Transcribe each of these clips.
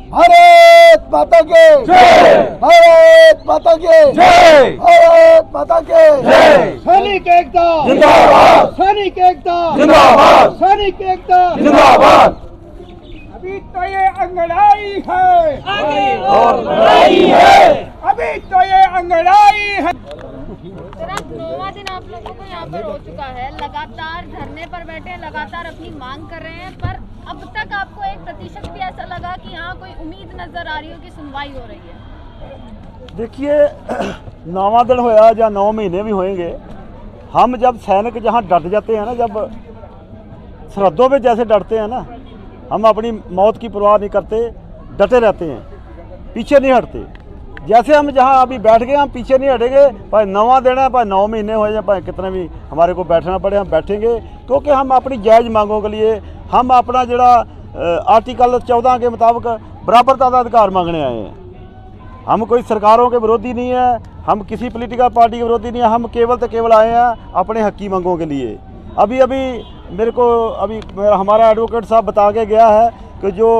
भारत माता के जय, भारत माता के जय, भारत माता के जय। सैनिक एकता जिंदाबाद, सैनिक एकता जिंदाबाद, सैनिक एकता जिंदाबाद। अभी तो ये अंगड़ाई है, आगे और लड़ाई है, अभी तो ये अंगड़ाई है। सर आज 9वां दिन आप लोगों को यहाँ पर हो चुका है, लगातार धरने पर बैठे हैं, लगातार अपनी मांग कर रहे हैं, पर अब तक आपको 1% भी ऐसा लगा कि यहाँ कोई उम्मीद नजर आ रही हो कि सुनवाई हो रही है? देखिए 9वां दिन होया या 9 महीने भी होंगे, हम जब सैनिक जहाँ डट जाते हैं ना, जब सरहदों पे जैसे डटते हैं ना, हम अपनी मौत की परवाह नहीं करते, डटे रहते हैं, पीछे नहीं हटते। जैसे हम जहाँ अभी बैठ गए, हम पीछे नहीं हटेंगे, भाई 9वां दिन है, भाई 9 महीने हो जाए, भाई कितने भी हमारे को बैठना पड़े, हम बैठेंगे, क्योंकि हम अपनी जायज़ मांगों के लिए, हम अपना जरा आर्टिकल 14 के मुताबिक बराबरता का अधिकार मांगने आए हैं। हम कोई सरकारों के विरोधी नहीं है, हम किसी पॉलिटिकल पार्टी के विरोधी नहीं है, हम केवल आए हैं अपने हक़ी मांगों के लिए। अभी मेरे को हमारा एडवोकेट साहब बता के गया है कि जो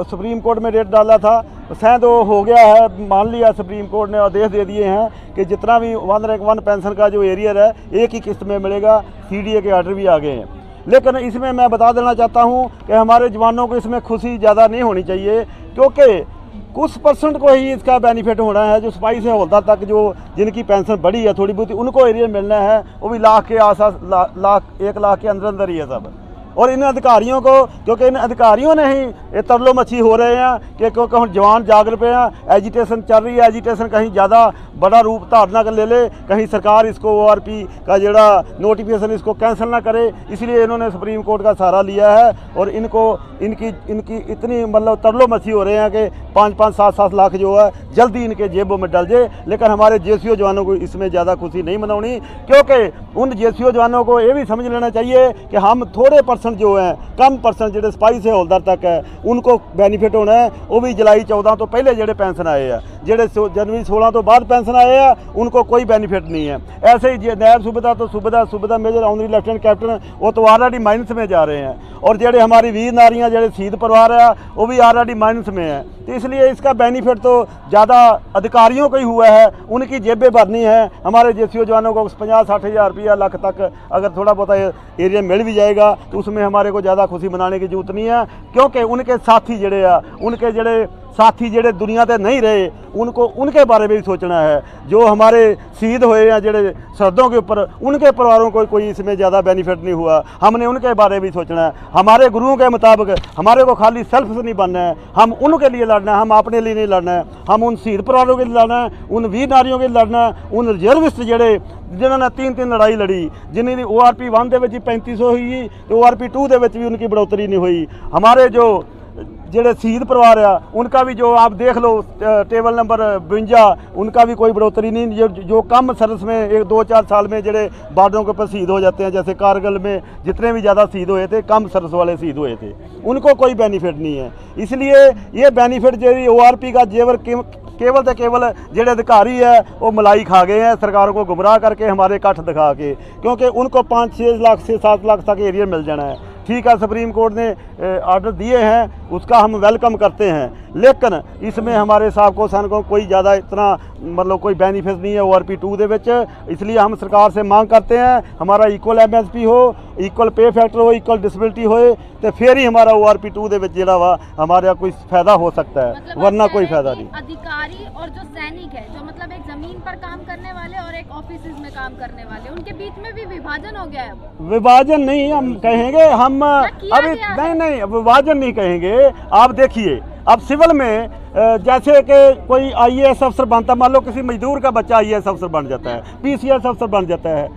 सुप्रीम कोर्ट में रेट डाला था शायद वो हो गया है, मान लिया सुप्रीम कोर्ट ने, आदेश दे दिए हैं कि जितना भी 1 पेंशन का जो एरियर है एक ही किस्त में मिलेगा। CDA के ऑर्डर भी आ गए हैं, लेकिन इसमें मैं बता देना चाहता हूं कि हमारे जवानों को इसमें खुशी ज़्यादा नहीं होनी चाहिए, क्योंकि कुछ परसेंट को ही इसका बेनिफिट होना है। जो सिपाही से हवलदार तक जो जिनकी पेंशन बढ़ी है थोड़ी बहुत, उनको एरियर मिलना है, वो भी लाख के आसपास, 1 लाख के अंदर ही है सब। और इन अधिकारियों को, क्योंकि इन अधिकारियों ने ही ये तरलो मच्छी हो रहे हैं कि क्योंकि हम जवान जाग पे हैं, एजिटेशन चल रही है, एजिटेशन कहीं ज़्यादा बड़ा रूप धारणा कर ले, कहीं सरकार इसको ORP का जड़ा नोटिफिकेशन इसको कैंसिल ना करे, इसलिए इन्होंने सुप्रीम कोर्ट का सहारा लिया है। और इनकी इतनी मतलब तरलो मच्छी हो रहे हैं कि 5-5, 7-7 लाख जो है जल्दी इनके जेबों में डल जाए। लेकिन हमारे JCO जवानों को इसमें ज़्यादा खुशी नहीं मनानी, क्योंकि उन JCO जवानों को ये भी समझ लेना चाहिए कि हम थोड़े परसेंट जो हैं, कम परसेंट जो सिपाही से हवलदार तक है उनको बेनीफिट होना है। वो भी जुलाई 14 तो पहले जो पेंशन आए हैं, जो जनवरी 16 तो बाद पेंशन आए हैं, उनको कोई बेनीफिट नहीं है। ऐसे ही नायब सूबेदार तो सूबेदार मेजर, ऑनरी लेफ्टिनेंट कैप्टन, वो तो ऑलरेडी माइनस में जा रहे हैं। और जो हमारी वीर नारियाँ जो शहीद परिवार है वो भी ऑलरेडी माइनस में है। तो इसलिए इसका बेनिफिट तो ज़्यादा अधिकारियों को ही हुआ है, उनकी जेबें भरनी है। हमारे JCO जवानों को 50-60 हज़ार रुपया, लाख तक अगर थोड़ा बहुत एरिया मिल भी जाएगा तो उसमें हमारे को ज़्यादा खुशी मनाने की जरूरत नहीं है, क्योंकि उनके साथी जड़े दुनिया से नहीं रहे, उनको उनके बारे में भी सोचना है। जो हमारे शहीद हुए हैं जड़े सरहदों के ऊपर, उनके परिवारों को कोई इसमें ज़्यादा बेनिफिट नहीं हुआ, हमने उनके बारे में भी सोचना है। हमारे गुरुओं के मुताबिक हमारे को खाली सेल्फ से नहीं बनना है, हम उनके लिए लड़ना है, हम अपने लिए नहीं लड़ना है। हम उन शहीद परिवारों के लिए लड़ना है, उन वीर नारियों के लिए लड़ना है, उन रिजर्विस्ट जड़े जिन्होंने 3 लड़ाई लड़ी, जिन्हें ORP 1 के 3500 हुई, तो ORP 2 के भी उनकी बढ़ोतरी नहीं हुई। हमारे जो जेडे शहीद परिवार है उनका भी जो आप देख लो टेबल नंबर 52, उनका भी कोई बढ़ोतरी नहीं। जो कम सर्विस में 1-2-4 साल में जेडे बॉर्डरों के ऊपर शहीद हो जाते हैं, जैसे कारगिल में जितने भी ज़्यादा शहीद हुए थे, कम सर्विस वाले शहीद हुए थे, उनको कोई बेनिफिट नहीं है। इसलिए ये बेनिफिट जो ORP का जेवर केवल जेडे अधिकारी है वो मलाई खा गए हैं सरकारों को गुमराह करके, हमारे कठ दिखा के, क्योंकि उनको 5-6 लाख से 7 लाख तक एरिया मिल जाना है। ठीक है, सुप्रीम कोर्ट ने ऑर्डर दिए हैं, उसका हम वेलकम करते हैं, लेकिन इसमें हमारे साहब को सैनिकों कोई ज़्यादा इतना मतलब कोई बेनीफिट नहीं है ORP 2 दे विच। इसलिए हम सरकार से मांग करते हैं हमारा इक्वल MSP हो, इक्वल पे फैक्टर हो, इक्वल डिसेबिलिटी होए, तो फिर ही हमारा ORP 2 दे विच जिहड़ा वा हमारा कोई फायदा हो सकता है, मतलब वरना कोई फायदा नहीं। अधिकारी और जो सैनिक है, जो मतलब एक जमीन पर काम करने वाले और एक ऑफिस में काम करने वाले, उनके बीच में भी विभाजन हो गया है। विभाजन नहीं हम कहेंगे, हम अभी नहीं विभाजन नहीं कहेंगे। आप देखिए अब सिविल में जैसे कि कोई IAS अफसर बनता, मान लो किसी मजदूर का बच्चा IAS अफसर बन जाता है, PCS अफसर बन जाता है,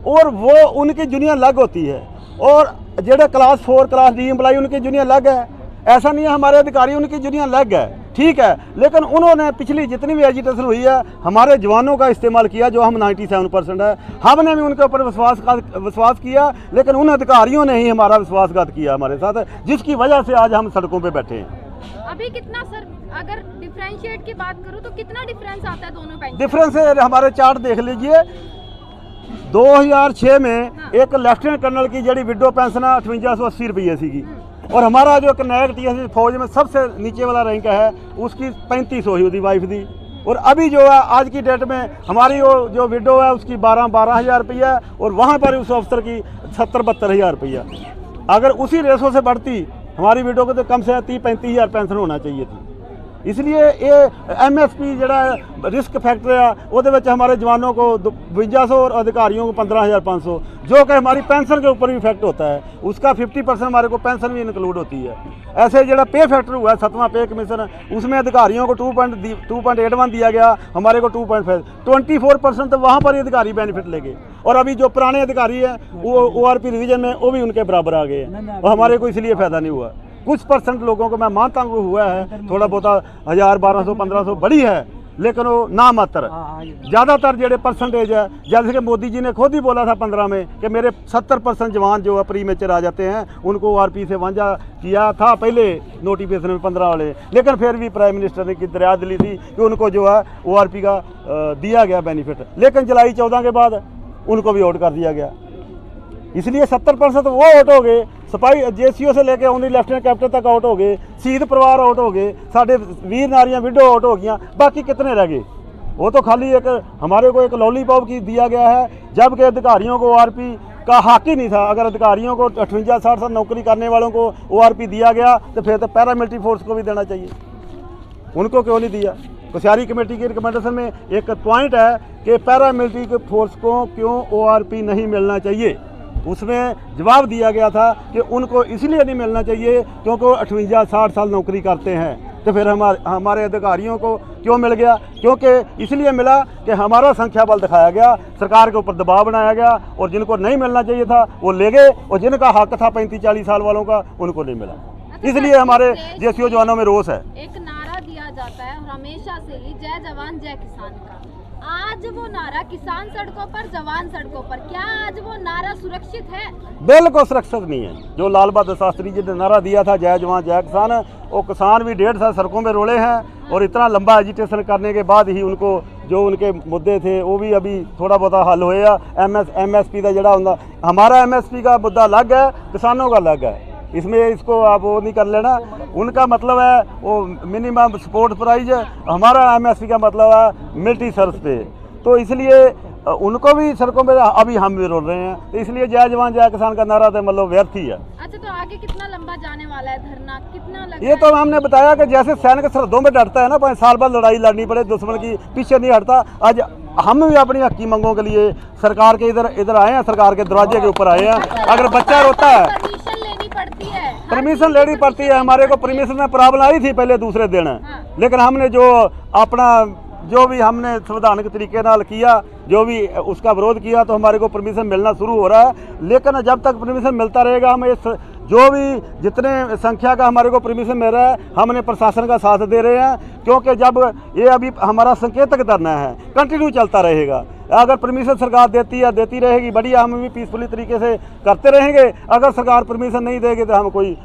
और वो उनकी जूनियर अलग होती है, और जेडे क्लास 4 क्लास D एम्प्लॉय उनकी जूनियर अलग है। ऐसा नहीं है हमारे अधिकारी उनकी जूनियर अलग है, ठीक है, लेकिन उन्होंने पिछली जितनी भी एजिटेशन हुई है हमारे जवानों का इस्तेमाल किया, जो हम 97% है, हमने भी उनके ऊपर विश्वास किया, लेकिन उन अधिकारियों ने ही हमारा विश्वासघात किया हमारे साथ, जिसकी वजह से आज हम सड़कों पे बैठे हैं। अभी कितना सर, अगर डिफरेंशिएट की बात करूं तो कितना डिफरेंस आता है दोनों पेंशन? डिफरेंस है, हमारे चार्ट देख लीजिए। 2006 में एक लेफ्टिनेंट कर्नल की जड़ी विडो पेंशन 5880 रुपये सी, और हमारा जो नायक टीएससी फौज में सबसे नीचे वाला रैंक है उसकी 35 हुई उसकी वाइफ दी। और अभी जो है आज की डेट में हमारी वो जो विडो है उसकी 12,000 रुपया और वहाँ पर उस अफसर की 70-72 रुपया। अगर उसी रेशो से बढ़ती हमारी विडो को तो कम से 30-35 पेंशन होना चाहिए थी। इसलिए ये MSP जड़ा रिस्क फैक्टर है वो हमारे जवानों को 5200 और अधिकारियों को 15,500 जो कि हमारी पेंशन के ऊपर भी इफेक्ट होता है, उसका 50% हमारे को पेंशन भी इंक्लूड होती है। ऐसे जड़ा पे फैक्टर हुआ है 7वां पे कमीशन, उसमें अधिकारियों को 2.81 दिया गया, हमारे को 2.5 24% तो वहाँ पर ही अधिकारी बेनिफिट लेंगे। और अभी जो पुराने अधिकारी हैं वो ORP रिवीजन में वो भी उनके बराबर आ गए हैं और हमारे को इसलिए फ़ायदा नहीं हुआ। कुछ परसेंट लोगों को मैं मानता हूँ हुआ है, थोड़ा बहुत 1000, 1200, 1500 बड़ी है, लेकिन वो ना मात्र। ज़्यादातर जेडे परसेंटेज है, जैसे कि मोदी जी ने खुद ही बोला था 15 में कि मेरे 70% जवान जो है प्री मेचर आ जाते हैं, उनको ORP से वांझा किया था पहले नोटिफिकेशन में 15 वाले, लेकिन फिर भी प्राइम मिनिस्टर ने की दरिया दिली थी कि उनको जो है ORP का दिया गया बेनिफिट, लेकिन जुलाई 14 के बाद उनको भी आउट कर दिया गया। इसलिए 70% वो आउट हो गए, सिपाही JCO से लेके ओनली लेफ्टिनेंट कैप्टन तक आउट हो गए, शहीद परिवार आउट हो गए, साढ़े वीर नारियां विडो आउट हो गई, बाकी कितने रह गए? वो तो खाली एक हमारे को एक लॉलीपॉप की दिया गया है, जबकि अधिकारियों को ORP का हक ही नहीं था। अगर अधिकारियों को 58-60 साल नौकरी करने वालों को ORP दिया गया तो फिर तो पैरामिलिट्री फोर्स को भी देना चाहिए, उनको क्यों नहीं दिया? कोश्यारी कमेटी की रिकमेंडेशन में एक पॉइंट है कि पैरामिलिट्री के फोर्स को क्यों ORP नहीं मिलना चाहिए। उसमें जवाब दिया गया था कि उनको इसलिए नहीं मिलना चाहिए क्योंकि वो 58-60 साल नौकरी करते हैं। तो फिर हमारे अधिकारियों को क्यों मिल गया? क्योंकि इसलिए मिला कि हमारा संख्या बल दिखाया गया, सरकार के ऊपर दबाव बनाया गया और जिनको नहीं मिलना चाहिए था वो ले गए और जिनका हक था 35-40 साल वालों का उनको नहीं मिला। इसलिए हमारे JCO जवानों में रोष है। एक नारा दिया जाता है हमेशा से ही, जय जवान जय किसान का। आज वो नारा किसान सड़कों पर, जवान सड़कों पर, क्या आज वो नारा सुरक्षित है? बिल्कुल सुरक्षित नहीं है। जो लाल बहादुर शास्त्री जी ने नारा दिया था जय जवान जय किसान, वो किसान भी 1.5 साल सड़कों में रोले हैं और इतना लंबा एजिटेशन करने के बाद ही उनको जो उनके मुद्दे थे वो भी अभी थोड़ा बहुत हल हुए। MSP का जड़ा होता, हमारा MSP का मुद्दा अलग है, किसानों का अलग है, इसमें इसको आप वो नहीं कर लेना। उनका मतलब है वो मिनिमम सपोर्ट प्राइस है, हमारा MSP का मतलब है मिलिट्री सर्विस पे, तो इसलिए उनको भी सड़कों में अभी हम भी रोल रहे हैं। तो इसलिए जय जवान जय किसान का नारा तो मतलब व्यर्थ ही है। अच्छा, तो आगे कितना लंबा जाने वाला है धरना, कितना लग ये तो हमने बताया कि जैसे सैनिक सरहदों में डटता है ना, 5 साल बाद लड़ाई लड़नी पड़े, दुश्मन की पीछे नहीं हटता। आज हम भी अपनी हक की मांगों के लिए सरकार के इधर आए हैं, सरकार के दरवाजे के ऊपर आए हैं। अगर बच्चा रोता है परमिशन लेनी पड़ती है, हमारे को परमिशन में प्रॉब्लम आई थी पहले दूसरे दिन, लेकिन हमने जो अपना जो भी हमने संवैधानिक तरीके नाल किया, जो भी उसका विरोध किया, तो हमारे को परमिशन मिलना शुरू हो रहा है। लेकिन जब तक परमिशन मिलता रहेगा, हम इस जो भी जितने संख्या का हमारे को परमिशन मिल रहा है, हमने प्रशासन का साथ दे रहे हैं, क्योंकि जब ये अभी हमारा संकेतक धरना है, कंटिन्यू चलता रहेगा। अगर परमिशन सरकार देती रहेगी बढ़िया, हम भी पीसफुली तरीके से करते रहेंगे। अगर सरकार परमिशन नहीं देगी तो हम कोई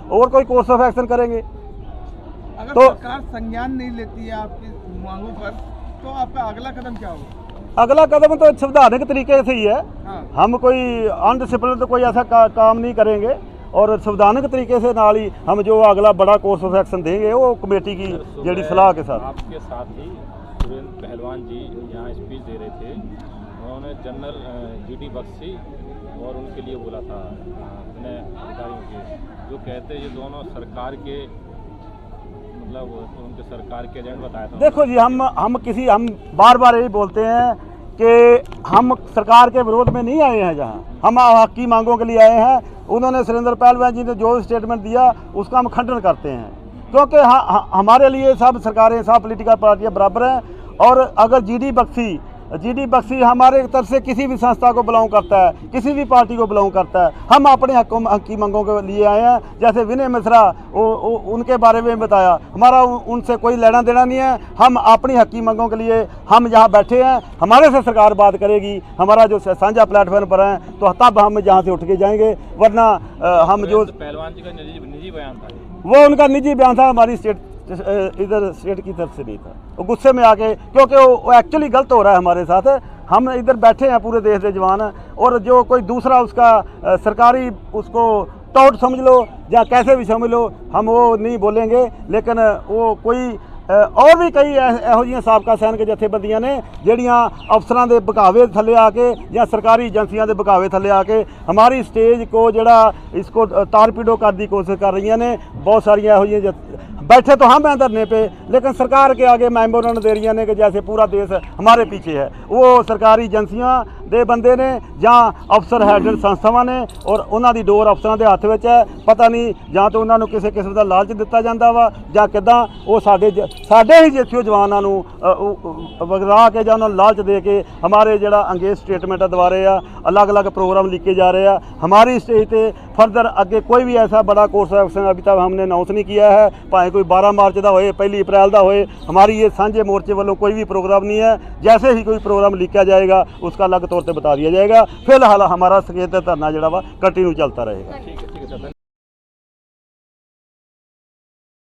कोर्स ऑफ एक्शन करेंगे। अगर तो सरकार संज्ञान नहीं लेती है आपकी मांगों पर, तो आपका अगला कदम क्या होगा? अगला कदम तो संवैधानिक तरीके से ही है। हाँ। हम कोई अनडिसिप्लिन तो कोई ऐसा काम नहीं करेंगे और संवैधानिक तरीके से नाल ही हम जो अगला बड़ा कोर्स ऑफ एक्शन देंगे वो कमेटी की जड़ी सलाह के साथ। आपके साथ ही सुरेंद्र पहलवान जी यहाँ स्पीच दे रहे थे, उन्होंने जनरल GD बख्शी और उनके लिए बोला था अपने अधिकारियों के, जो कहते ये दोनों सरकार के मतलब उनके सरकार के एजेंट बताया था। देखो जी, हम बार बार यही बोलते हैं कि हम सरकार के विरोध में नहीं आए हैं, जहाँ हम हक की मांगों के लिए आए हैं। उन्होंने सुरेंद्र पहलवान जी ने जो स्टेटमेंट दिया उसका हम खंडन करते हैं, क्योंकि हमारे लिए सब सरकारें, सब पॉलिटिकल पार्टियां बराबर हैं। और अगर GD बख्शी हमारे तरफ से किसी भी संस्था को बिलोंग करता है, किसी भी पार्टी को बिलोंग करता है, हम अपने हक की मांगों के लिए आए हैं। जैसे विनय मिश्रा उनके बारे में बताया, हमारा उनसे कोई लेना देना नहीं है। हम अपनी हक की मांगों के लिए हम यहाँ बैठे हैं, हमारे से सरकार बात करेगी, हमारा जो साझा प्लेटफॉर्म पर हैं, तो तब हम जहाँ से उठ के जाएंगे। वरना हम जो पहलवान जी का निजी बयान था, वो उनका निजी बयान था, हमारी स्टेट की तरफ से नहीं था। वो गुस्से में आके, क्योंकि वो एक्चुअली गलत हो रहा है हमारे साथ। हम इधर बैठे हैं पूरे देश के जवान, और जो कोई दूसरा उसका सरकारी उसको टॉट समझ लो या कैसे भी समझ लो, हम वो नहीं बोलेंगे। लेकिन वो कोई और भी कई ਇਹੋ ਜਿਹੀਆਂ ਸਾਬਕਾ ਸੈਨਿਕ ਜਥੇਬੰਦੀਆਂ ਨੇ ਜਿਹੜੀਆਂ ਅਫਸਰਾਂ ਦੇ ਬਕਾਵੇ ਥੱਲੇ ਆ ਕੇ ਜਾਂ ਸਰਕਾਰੀ ਏਜੰਸੀਆਂ ਦੇ ਬਕਾਵੇ ਥੱਲੇ ਆ ਕੇ हमारी स्टेज को ਜਿਹੜਾ इसको तारपीडो करने की कोशिश कर रही ने। बहुत सारिया ਇਹੋ ਜਿਹੀਆਂ बैठे तो हम हैं धरने पे, लेकिन सरकार के आगे मेमोरेंडम दे रही ने कि जैसे पूरा देश हमारे पीछे है। वो सरकारी एजेंसियां दे बंदे ने या अफसर हैड संस्थावां ने और उन्हां दी डोर अफसरां दे हत्थ विच है। पता नहीं जां तो उन्हां नूं किसी किस्म दा लालच दिता जांदा वा जां किदां वो साडे ही जथियों जवानां नूं वगरा के जां उन्हां नूं लालच दे के हमारे जिहड़ा अंगेज स्टेटमेंट दवारे अलग अलग प्रोग्राम लिखे जा रहे हैं। हमारी स्टेज पे फर्दर अगे कोई भी ऐसा बड़ा कोर्स ऑफ अभी तक हमने अनाउंस नहीं किया है। भावें कोई 12 मार्च का होए, 1 अप्रैल का होए, हमारी ये साझे मोर्चे वालों कोई भी प्रोग्राम नहीं है। जैसे ही कोई प्रोग्राम लिखा जाएगा उसका अलग तौर पर बता दिया जाएगा। फिलहाल हमारा सकेत धरना जोड़ा वा कंटिन्यू चलता रहेगा।